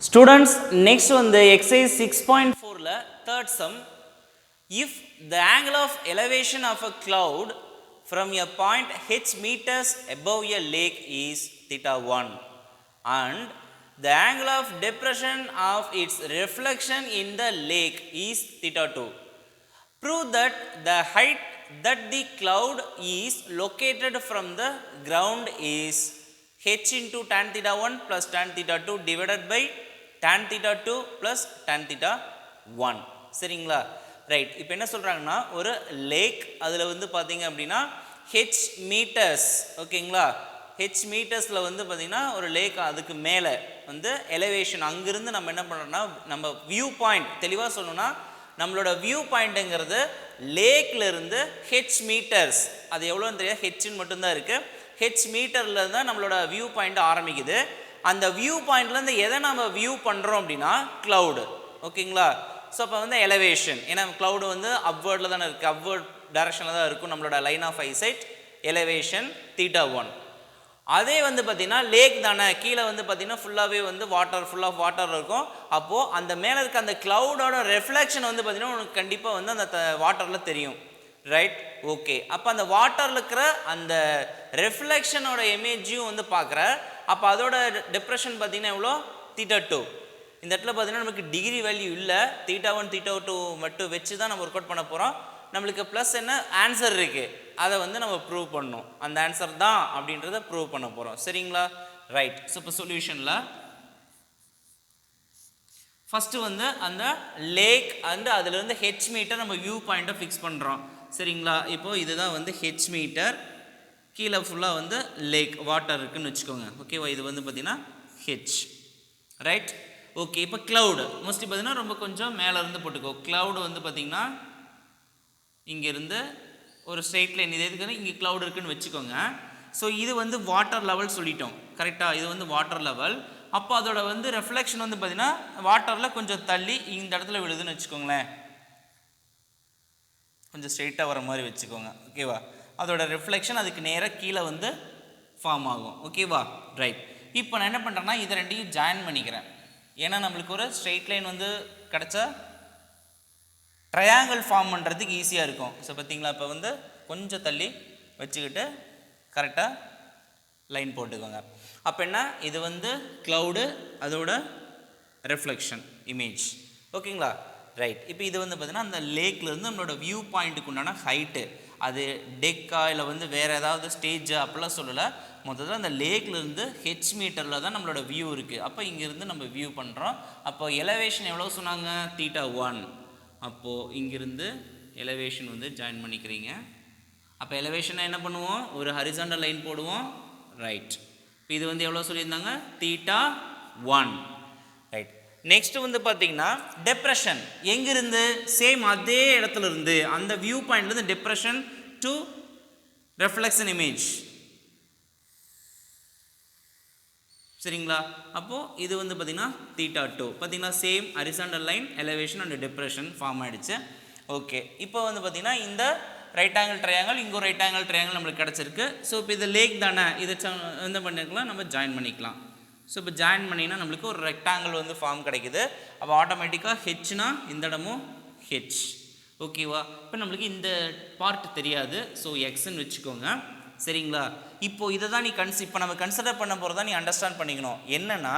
Students, next one the exercise 6.4 la third sum. If the angle of elevation of a cloud from a point h meters above a lake is theta 1 and the angle of depression of its reflection in the lake is theta 2. Prove that the height that the cloud is located from the ground is h into tan theta 1 plus tan theta 2 divided by tan theta 2 plus tan theta 1. சரிங்களா? Right. இப்போ என்ன சொல்கிறாங்கன்னா ஒரு லேக் அதில் வந்து பார்த்தீங்க அப்படின்னா H metres, ஓகேங்களா, ஹெச் மீட்டர்ஸில் வந்து பார்த்திங்கன்னா ஒரு லேக், அதுக்கு மேலே வந்து எலிவேஷன், அங்கேருந்து நம்ம என்ன பண்ணுறோம்னா நம்ம வியூ பாயிண்ட் தெளிவாக சொல்லணும்னா நம்மளோட வியூ பாயிண்ட்டுங்கிறது லேக்லேருந்து ஹெச் மீட்டர்ஸ், அது எவ்வளோன்னு தெரியாது, ஹெச்ன்னு மட்டும்தான் இருக்குது, ஹெச் மீட்டரில் தான் நம்மளோட வியூ பாயிண்ட் ஆரம்பிக்குது. அந்த வியூ பாயிண்ட்லேருந்து எதை நம்ம வியூ பண்ணுறோம் அப்படின்னா க்ளவுடு, ஓகேங்களா. ஸோ அப்போ வந்து எலிவேஷன், ஏன்னா க்ளவுடு வந்து அப்வேர்டில் தானே இருக்குது, அப்வேர்ட் டைரக்ஷனில் தான் இருக்கும் நம்மளோட line of eyesight, elevation theta 1. அதே வந்து பார்த்திங்கன்னா லேக் தானே, கீழே வந்து பார்த்திங்கன்னா ஃபுல்லாகவே வந்து வாட்டர், ஃபுல் ஆஃப் வாட்டர் இருக்கும். அப்போது அந்த மேலே இருக்க அந்த க்ளவுடோட ரெஃப்ளெக்ஷன் வந்து பார்த்திங்கன்னா உனக்கு கண்டிப்பாக வந்து அந்த வாட்டரில் தெரியும், ரைட்? ஓகே. அப்போ அந்த வாட்டரில் இருக்கிற அந்த ரெஃப்ளெக்ஷனோட இமேஜையும் வந்து பார்க்குற, அப்போ அதோட டிப்ரெஷன் பார்த்திங்கன்னா எவ்வளோ, தீட்டா 2. இந்த இடத்துல பார்த்திங்கன்னா நமக்கு டிகிரி வேல்யூ இல்லை, தீட்டா 1 தீட்டா 2 மட்டும் வச்சு தான் நம்ம ஒர்க் அவுட் பண்ண போகிறோம். நம்மளுக்கு ப்ளஸ் என்ன ஆன்சர் இருக்குது, அதை வந்து நம்ம ப்ரூவ் பண்ணணும், அந்த ஆன்சர் தான் அப்படின்றத ப்ரூவ் பண்ண போகிறோம், சரிங்களா? ரைட். ஸோ இப்போ சொல்யூஷனில் ஃபஸ்ட்டு வந்து அந்த லேக் அண்ட் அதுலேருந்து ஹெச் மீட்டர் நம்ம வியூ பாயிண்ட்டை ஃபிக்ஸ் பண்ணுறோம், சரிங்களா? இப்போது இதுதான் வந்து ஹெச் மீட்டர், கீழே ஃபுல்லாக வந்து லேக் வாட்டர் இருக்குதுன்னு வச்சுக்கோங்க, ஓகேவா? இது வந்து பார்த்திங்கன்னா ஹெச், ரைட்? ஓகே. இப்போ க்ளவுடு மோஸ்ட்லி பார்த்திங்கன்னா ரொம்ப கொஞ்சம் மேலேருந்து போட்டுக்கோ. க்ளவுடு வந்து பார்த்திங்கன்னா இங்கேருந்து ஒரு ஸ்ட்ரெயிட் லைன், இது எதுக்குன்னு இங்கே க்ளவுட் இருக்குதுன்னு வச்சுக்கோங்க. ஸோ இது வந்து வாட்டர் லெவல் சொல்லிட்டோம், கரெக்டாக? இது வந்து வாட்டர் லெவல். அப்போ அதோட வந்து ரெஃப்ளெக்ஷன் வந்து பார்த்திங்கன்னா வாட்டரில் கொஞ்சம் தள்ளி இந்த இடத்துல விழுதுன்னு வச்சுக்கோங்களேன், கொஞ்சம் ஸ்ட்ரெயிட்டாக வர மாதிரி வச்சுக்கோங்க, ஓகேவா? அதோட ரிஃப்ளெக்ஷன் அதுக்கு நேராக கீழே வந்து ஃபார்ம் ஆகும், ஓகேவா? ரைட். இப்போ நான் என்ன பண்ணுறேன்னா இதை ரெண்டையும் ஜாயின் பண்ணிக்கிறேன், ஏன்னா நம்மளுக்கு ஒரு ஸ்ட்ரெயிட் லைன் வந்து கிடச்சா ட்ரையாங்கிள் ஃபார்ம் பண்ணுறதுக்கு ஈஸியாக இருக்கும். ஸோ பார்த்தீங்களா, இப்போ வந்து கொஞ்சம் தள்ளி வச்சுக்கிட்டு கரெக்டாக லைன் போட்டுக்கோங்க. அப்போ என்ன, இது வந்து க்ளவுடு, அதோட ரெஃப்ளெக்ஷன் இமேஜ், ஓகேங்களா? ரைட். இப்போ இது வந்து பார்த்திங்கன்னா அந்த லேக்லேருந்து நம்மளோட வியூ பாயிண்ட்டுக்கு உண்டான ஹைட்டு, அது டெக்கா இல்லை வந்து வேறு ஏதாவது ஸ்டேஜா அப்படிலாம் சொல்லலை, மொத்தத்தில் அந்த லேக்லேருந்து ஹெச் மீட்டரில் தான் நம்மளோட வியூ இருக்குது. அப்போ இங்கேருந்து நம்ம வியூ பண்ணுறோம். அப்போ எலிவேஷன் எவ்வளோ சொன்னாங்க, தீட்டா 1. அப்போது இங்கிருந்து எலிவேஷன் வந்து ஜாயின் பண்ணிக்கிறீங்க. அப்போ எலிவேஷனை என்ன பண்ணுவோம், ஒரு ஹரிசாண்டல் லைன் போடுவோம், ரைட். இப்போ இது வந்து எவ்வளோ சொல்லியிருந்தாங்க, தீட்டா 1, ரைட். நெக்ஸ்ட் வந்து பார்த்தீங்கன்னா டெப்ரெஷன் எங்கிருந்து, சேம் அதே இடத்துல இருந்து அந்த வியூ பாயிண்ட்லேருந்து டெப்ரெஷன் டு ரெஃப்ளெக்ஷன் இமேஜ், சரிங்களா? அப்போது இது வந்து பார்த்திங்கன்னா தீட்டா 2, பார்த்திங்கன்னா same horizontal line, elevation and depression form ஆகிடுச்சு. ஓகே. இப்போ வந்து பார்த்திங்கன்னா இந்த ரைட் ஆங்கிள் ட்ரையாங்கிள், இங்கே ரைட் ஆங்கிள் ட்ரையாங்கிள் நம்மளுக்கு கிடச்சிருக்கு. ஸோ இப்போ இது லேக் தானே, இதை என்ன பண்ணிக்கலாம், நம்ம ஜாயின் பண்ணிக்கலாம். ஸோ இப்போ ஜாயின் பண்ணிங்கன்னா நம்மளுக்கு ஒரு ரெக்டாங்கிள் வந்து ஃபார்ம் கிடைக்குது. அப்போ ஆட்டோமேட்டிக்காக ஹெச்னா இந்த இடமும் ஹெச், ஓகேவா? இப்போ நம்மளுக்கு இந்த பார்ட் தெரியாது, ஸோ எக்ஸ்ன்னு வச்சுக்கோங்க, சரிங்களா? இப்போது இதை தான் நீ இப்போ நம்ம கன்சிடர் பண்ண போகிறதா நீ அண்டர்ஸ்டாண்ட் பண்ணிக்கணும். என்னென்னா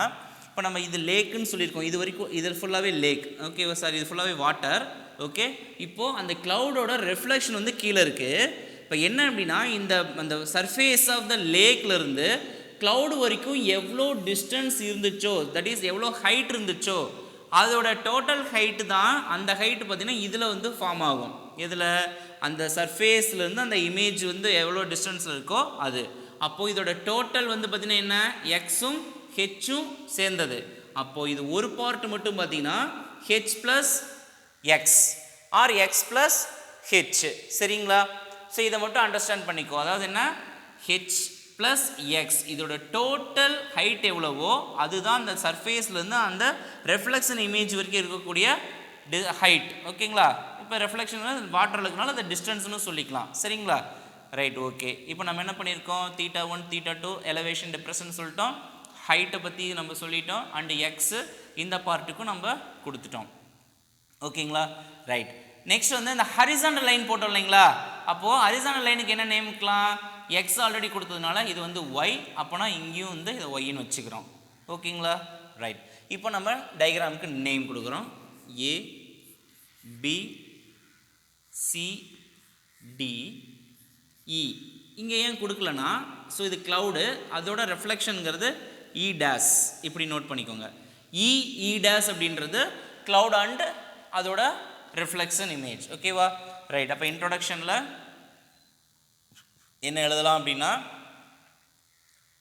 இப்போ நம்ம இது லேக்குன்னு சொல்லியிருக்கோம், இது வரைக்கும் இது ஃபுல்லாகவே லேக், ஓகேவா சார்? இது ஃபுல்லாகவே வாட்டர், ஓகே. இப்போது அந்த க்ளவுடோட ரெஃப்ளெக்ஷன் வந்து கீழே இருக்குது. இப்போ என்ன அப்படின்னா அந்த சர்ஃபேஸ் ஆஃப் த லேக்லேருந்து க்ளவுடு வரைக்கும் எவ்வளோ டிஸ்டன்ஸ் இருந்துச்சோ, தட் இஸ் எவ்வளோ ஹைட் இருந்துச்சோ, அதோட டோட்டல் ஹைட்டு தான் அந்த ஹைட்டு பார்த்திங்கன்னா இதில் வந்து ஃபார்ம் ஆகும். இதில் அந்த சர்ஃபேஸ்லேருந்து அந்த இமேஜ் வந்து எவ்வளோ டிஸ்டன்ஸில் இருக்கோ அது. அப்போது இதோட டோட்டல் வந்து பார்த்திங்கன்னா என்ன, எக்ஸும் ஹெச்சும் சேர்ந்தது. அப்போது இது ஒரு பார்ட் மட்டும் பார்த்திங்கன்னா h plus x or x plus h, சரிங்களா? ஸோ இதை மட்டும் அண்டர்ஸ்டாண்ட் பண்ணிக்கோ. அதாவது என்ன, ஹெச் ப்ளஸ் எக்ஸ், இதோட டோட்டல் ஹைட் எவ்வளவோ அதுதான் அந்த சர்ஃபேஸ்லேருந்து அந்த ரெஃப்ளெக்ஷன் இமேஜ் வரைக்கும் இருக்கக்கூடிய ஹைட், ஓகேங்களா? இப்போ ரெஃப்ளெக்ஷன் வாட்டரில் இருக்கனால அந்த டிஸ்டன்ஸ்னு சொல்லிக்கலாம், சரிங்களா? ரைட். ஓகே. இப்போ நம்ம என்ன பண்ணியிருக்கோம், தீட்டா 1 தீட்டா 2 எலிவேஷன் டிப்ரெஷன் சொல்லிட்டோம், ஹைட்டை பற்றி நம்ம சொல்லிட்டோம், அண்டு எக்ஸு இந்த பார்ட்டுக்கும் நம்ம கொடுத்துட்டோம். ஓகேங்களா? ரைட். நெக்ஸ்ட் வந்து இந்த ஹரிசாண்டல் லைன் போட்டோம் இல்லைங்களா? அப்போது ஹரிசாண்டல் லைனுக்கு என்ன நேம் வைக்கலாம்? எக்ஸ் ஆல்ரெடி கொடுத்ததுனால இது வந்து ஒய், அப்போனா இங்கேயும் வந்து இதை ஒய்ன்னு வச்சுக்கிறோம். ஓகேங்களா? ரைட். இப்போ நம்ம டயக்ராமுக்கு நேம் கொடுக்குறோம். ஏ பி சி டி இ. இங்கே ஏன் கொடுக்கலனா, ஸோ இது க்ளவுடு, அதோட ரெஃப்ளெக்ஷனுங்கிறது இ டேஸ். இப்படி நோட் பண்ணிக்கோங்க. இ டேஸ் அப்படின்றது க்ளவுட் அண்ட் அதோட ரிஃப்ளெக்ஷன் இமேஜ். ஓகேவா? ரைட். அப்போ இன்ட்ரோடக்ஷனில் என்ன எழுதலாம் அப்படின்னா,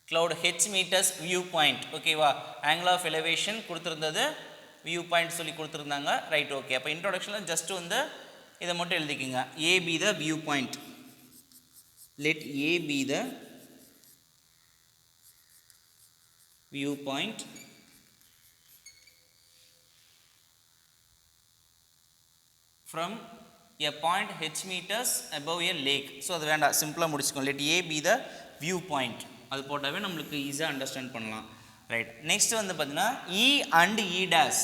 cloud h meters view point. ஓகேவா? angle of elevation கொடுத்திருந்தது, view point சொல்லி கொடுத்திருந்தாங்க. ரைட். ஓகே. அப்போ இன்ட்ரோடக்ஷனில் ஜஸ்ட் வந்து இதை மட்டும் எழுதிக்கிங்க. A be the view point. Let A be the view point from a point h meters above a lake. So அது வேண்டாம், சிம்பிளாக முடிச்சுக்கோங்க. let A be the view point. அது போட்டாவே நம்மளுக்கு ஈஸியாக அண்டர்ஸ்டாண்ட் பண்ணலாம். ரைட். நெக்ஸ்ட் வந்து பார்த்தீங்கன்னா E and E dash.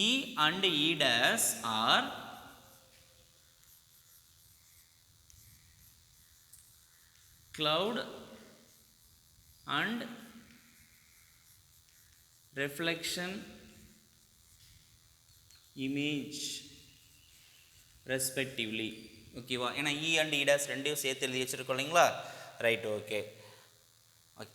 E and E dash are cloud and reflection image respectively. ஓகேவா? ஏன்னா E and E dash ரெண்டையும் சேர்த்து எழுதி வச்சுருக்கோம் இல்லைங்களா? ரைட். ஓகே.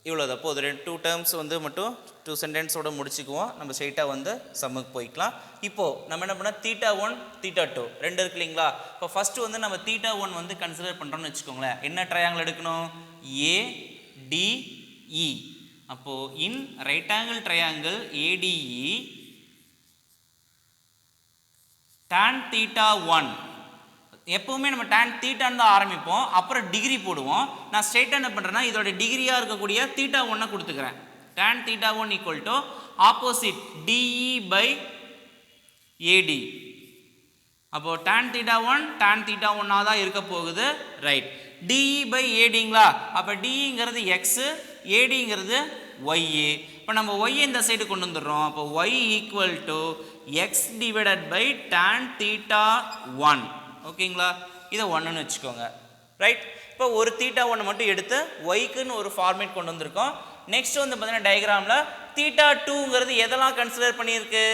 இவ்வளோதான். அப்போ ஒரு 2 டேர்ம்ஸ் வந்து மட்டும் 2 சென்டென்ஸோடு முடிச்சுக்குவோம். நம்ம ஸ்ட்ரெயிட்டாக வந்து சம்முக்கு போய்க்கலாம். இப்போது நம்ம என்ன பண்ணால் θ1 θ2 ரெண்டு இருக்கு இல்லைங்களா? இப்போ ஃபஸ்ட்டு வந்து நம்ம θ1 வந்து கன்சிடர் பண்ணுறோம்னு வச்சுக்கோங்களேன். என்ன ட்ரையாங்கிள் எடுக்கணும்? ADE. அப்போது இன் right angle triangle ADE tan θ1. எப்போவுமே நம்ம tan தீட்டான்னு தான் ஆரம்பிப்போம், அப்புறம் டிகிரி போடுவோம். நான் ஸ்ட்ரெயிட்டாக என்ன பண்ணுறேன்னா இதோட டிகிரியாக இருக்கக்கூடிய θ1 கொடுத்துக்கிறேன். tan θ1 equal to opposite DE by AD. அப்போது tan θ1 தான் இருக்க போகுது. ரைட். DE by ADங்களா? அப்போ DEங்கிறது எக்ஸு, ADங்கிறது ஒய்ஏ. இப்போ நம்ம ஒய்யை இந்த சைடு கொண்டு வந்துடுறோம். அப்போ y equal to x divided by tan θ1. ஓகேங்களா? இதை 1ன்னு வச்சுக்கோங்க. ரைட். இப்போ ஒரு θ1 மட்டும் எடுத்து ஒய்க்குன்னு ஒரு ஃபார்மேட் கொண்டு வந்திருக்கோம். நெக்ஸ்ட் வந்து பார்த்தீங்கன்னா டயக்ராமில் θ2ங்கிறது எதெல்லாம் கன்சிடர் பண்ணியிருக்கு?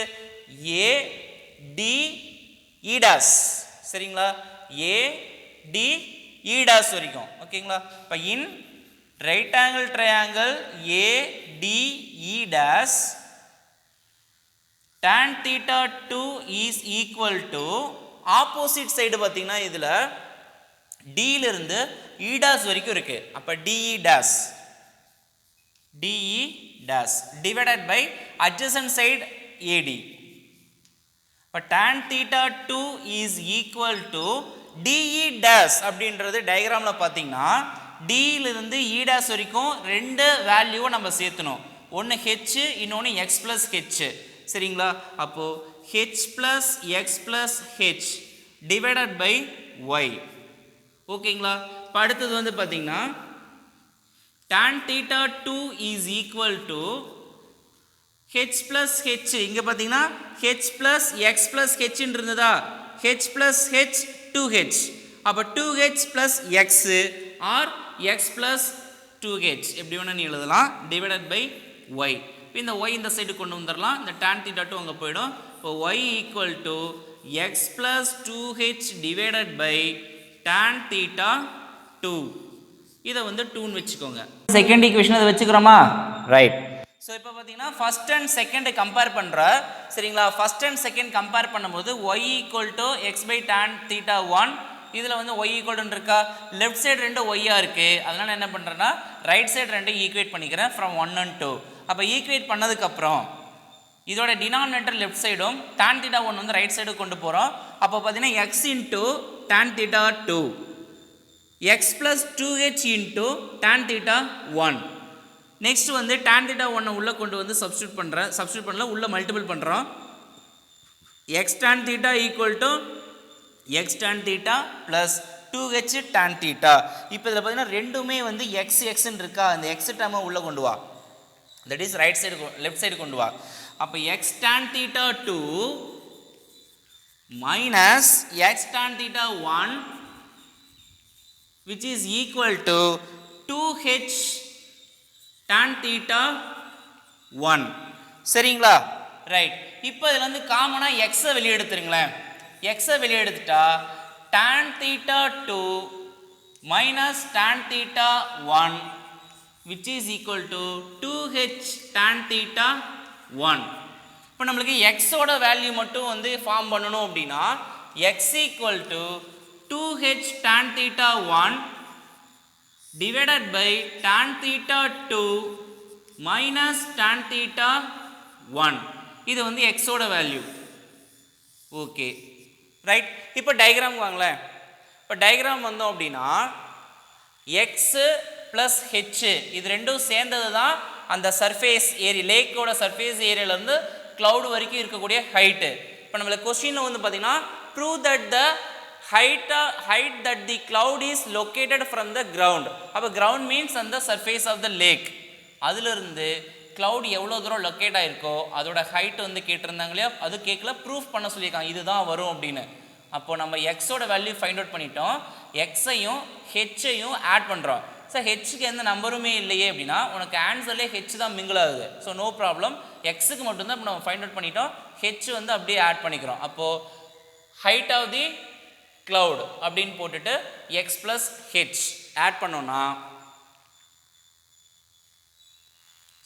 ADE dash. சரிங்களா? ADE டேஷ் வரைக்கும். ஓகேங்களா? இப்போ in right angle triangle ADE dash tan θ2 is equal to opposite side பார்த்தீங்கன்னா இதில் டியிலிருந்து E டேஷ் வரைக்கும் இருக்கு. அப்போ DE dash divided by adjacent side AD. இப்போ tan θ2 is equal to DE dash அப்படின்றது டயக்ராமில் பார்த்தீங்கன்னா டியிலிருந்து E டேஷ் வரைக்கும் ரெண்டு வேல்யூவை நம்ம சேர்த்தணும். ஒன்று H, இன்னொன்று X ப்ளஸ் H. சரிங்களா? அப்போது H plus X plus H divided by Y. ஓகேங்களா? இப்போ அடுத்தது வந்து பார்த்தீங்கன்னா tan θ2 is equal to H plus H. இங்கே பார்த்தீங்கன்னா H plus X plus H இருந்ததா? H plus H 2H. அப்போ 2H plus X or X plus 2H எப்படி வேணால் நீ எழுதலாம். divided by Y. இப்போ இந்த Y இந்த சைடு கொண்டு வந்துடலாம். இந்த tan θ2 அங்கே போயிடும். இப்போ y equal to x plus 2h divided by tan θ2. இதை வந்து 2ன்னு வச்சுக்கோங்க. செகண்ட் ஈக்குவேஷன் அதை வச்சுக்கிறோமா? ரைட். ஸோ இப்போ பார்த்தீங்கன்னா ஃபர்ஸ்ட் அண்ட் செகண்ட் கம்பேர் பண்ணுற. சரிங்களா? ஃபர்ஸ்ட் அண்ட் செகண்ட் கம்பேர் பண்ணும்போது y equal to x by tan θ1. இதில் வந்து y ஈக்குவல்னு இருக்கா? லெஃப்ட் சைடு ரெண்டு ஒய்யாக இருக்குது. அதனால் என்ன பண்ணுறேன்னா ரைட் சைடு ரெண்டு ஈக்குவேட் பண்ணிக்கிறேன் ஃப்ரம் 1 and 2. அப்போ ஈக்குவேட் பண்ணதுக்கப்புறம் இதோட டினாமினேட்டர் லெஃப்ட் சைடும் tan θ1 வந்து ரைட் சைடு கொண்டு போகிறோம். அப்போ பார்த்தீங்கன்னா x into tan θ2 x plus 2h into tan θ1. Next வந்து tan θ1 உள்ளே கொண்டு வந்து சப்ஸ்டியூட் பண்ணல, உள்ளே மல்டிபிள் பண்ணுறோம். X tan θ equal to x tan θ plus 2h tan θ. இப்போ இதில் பார்த்தீங்கன்னா ரெண்டுமே வந்து எக்ஸ்ன்னு இருக்கா? அந்த எக்ஸ் டேர்மை உள்ளே கொண்டு வா. that is right side left side கொண்டு வா. அப்போ x tan theta 2 minus x tan theta 1 which is equal to 2h tan theta 1. சரிங்களா? ரைட். இப்போ இதில் வந்து காமனாக எக்ஸை வெளியே எடுத்துருங்களேன். எக்ஸை வெளியே எடுத்துட்டா tan theta 2 minus tan theta 1 which is equal to 2h tan theta 1. இப்போ நம்மளுக்கு எக்ஸோட வேல்யூ மட்டும் வந்து ஃபார்ம் பண்ணணும் அப்படின்னா x equal to 2h tan theta 1 divided by tan theta 2 minus tan theta 1. இது வந்து எக்ஸோட வேல்யூ. Okay right. இப்போ டயக்ராம் வாங்களேன். இப்போ டயக்ராம் வந்தோம் அப்படின்னா எக்ஸு ப்ளஸ் ஹெச்சு இது ரெண்டும் சேர்ந்தது தான் அந்த சர்ஃபேஸ் ஏரியா, லேக்கோட சர்ஃபேஸ் ஏரியாவிலேருந்து க்ளவுட் வரைக்கும் இருக்கக்கூடிய ஹைட்டு. இப்போ நம்மளுக்கு கொஸ்டினில் வந்து பார்த்தீங்கன்னா prove that the height that the cloud is located from the ground. அப்போ ground means அந்த surface of the lake. அதிலிருந்து cloud எவ்வளோ தூரம் லொக்கேட் ஆகிருக்கோ அதோட ஹைட் வந்து கேட்டிருந்தாங்க இல்லையா, அது கேட்கல ப்ரூஃப் பண்ண சொல்லியிருக்காங்க இதுதான் வரும் அப்படின்னு. அப்போ நம்ம எக்ஸோட வேல்யூ ஃபைண்ட் அவுட் பண்ணிட்டோம், எக்ஸையும் ஹெச்சையும் ஆட் பண்ணுறோம். சார் ஹெச்சுக்கு எந்த நம்பருமே இல்லையே அப்படின்னா உனக்கு ஆன்சர்லேயே ஹெச் தான் மிங்கிள் ஆகுது. ஸோ நோ ப்ராப்ளம், எக்ஸுக்கு மட்டும்தான் இப்போ நம்ம ஃபைண்ட் அவுட் பண்ணிட்டோம், ஹெச் வந்து அப்படியே ஆட் பண்ணிக்கிறோம். அப்போது ஹைட் ஆஃப் தி cloud அப்படின்னு போட்டுட்டு x plus h ஆட் பண்ணோம்னா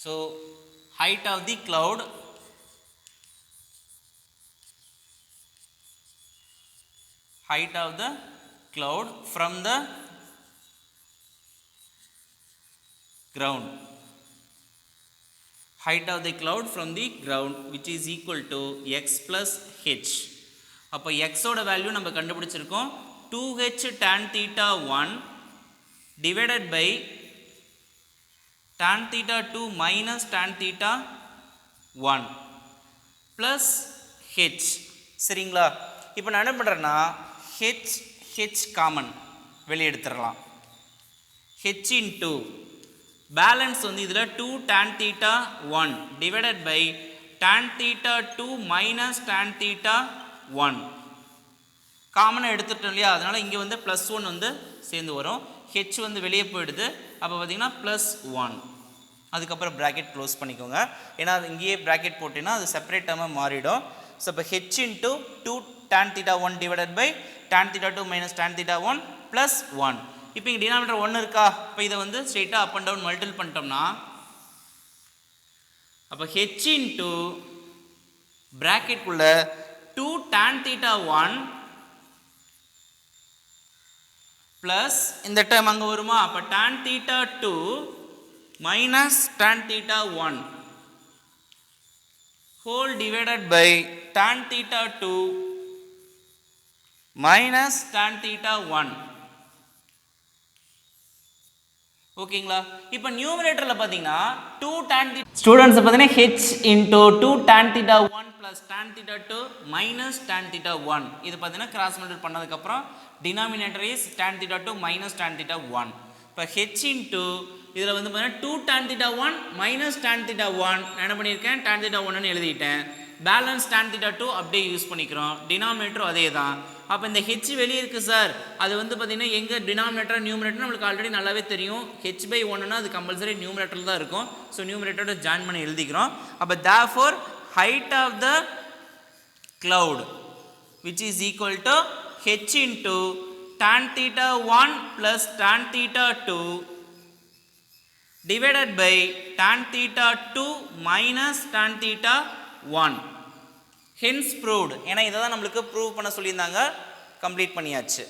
so height of the cloud from the ground, height of the cloud from the ground which is equal to x plus h. அப்போ எக்ஸோட value நம்ம கண்டுபிடிச்சிருக்கோம் 2h tan theta 1 divided by tan theta 2 minus tan theta 1 plus h. சரிங்களா? இப்போ நான் என்ன பண்ணுறேன்னா h common வெளியே எடுத்துடலாம். h இன்ட்டு பேலன்ஸ் வந்து இதில் 2 tan theta 1 divided by tan theta 2 minus tan theta 1 காமனாக எடுத்துட்டோம் இல்லையா, அதனால் இங்கே வந்து ப்ளஸ் 1 வந்து சேர்ந்து வரும், ஹெச் வந்து வெளியே போயிடுது. அப்போ பார்த்தீங்கன்னா ப்ளஸ் 1, அதுக்கப்புறம் ப்ராக்கெட் க்ளோஸ் பண்ணிக்கோங்க, ஏன்னா அது இங்கேயே ப்ராக்கெட் போட்டிங்கன்னா அது செப்பரேட் டேர்மாக மாறிடும். ஸோ இப்போ h into 2 tan theta 1 divided by tan theta 2 minus tan theta 1 plus 1. இப்போ இங்கே டினாமினேட்டர் 1 இருக்கா, இப்போ இதை வந்து ஸ்ட்ரெயிட்டாக அப் அண்ட் டவுன் மல்டிபிள் பண்ணிட்டோம்னா அப்போ ஹெச் இன்ட்டு ப்ராக்கெட்குள்ள 2 tan theta 1 plus இந்த டேர்ம் அங்கே வருமா, அப்போ tan theta 2 minus tan theta 1 whole divided by tan theta 2 minus tan theta 1. ஓகேங்களா? இப்போ நியூமரேட்டரில் பார்த்தீங்கன்னா 2 tan theta ஸ்டூடெண்ட்ஸ் பார்த்தீங்கன்னா h into 2 tan theta 1 plus tan theta 2 minus tan theta 1 இது பார்த்தீங்கன்னா கிராஸ் மல்டிபிள் பண்ணதுக்கப்புறம் denominator is tan theta 2 minus tan theta 1. இப்போ h into இதில் வந்து பார்த்தீங்கன்னா 2 tan theta 1 minus tan theta 1 நான் என்ன பண்ணியிருக்கேன் tan theta 1ன்னு எழுதிட்டேன், பேலன்ஸ் tan theta 2 அப்படியே யூஸ் பண்ணிக்கிறோம், டினாமினேட்டரும் அதே தான். அப்போ இந்த ஹெச் வெளியே இருக்குது சார், அது வந்து பார்த்திங்கன்னா எங்கே டினாமினேட்டர் நியூமரேட்டர் நம்மளுக்கு ஆல்ரெடி நல்லாவே தெரியும், ஹெச் பை 1னா அது கம்பல்சரி நியூமரேட்டரில் தான் இருக்கும். ஸோ நியூமரேட்டரோட ஜாயின் பண்ணி எழுதிக்கிறோம். அப்போ therefore height of the cloud which is equal to h into tan theta 1 plus tan theta 2 divided by tan theta 2 minus tan theta 1. hence proved. ஏன்னா இதை தான் நம்மளுக்கு ப்ரூவ் பண்ண சொல்லியிருந்தாங்க, கம்ப்ளீட் பண்ணியாச்சு.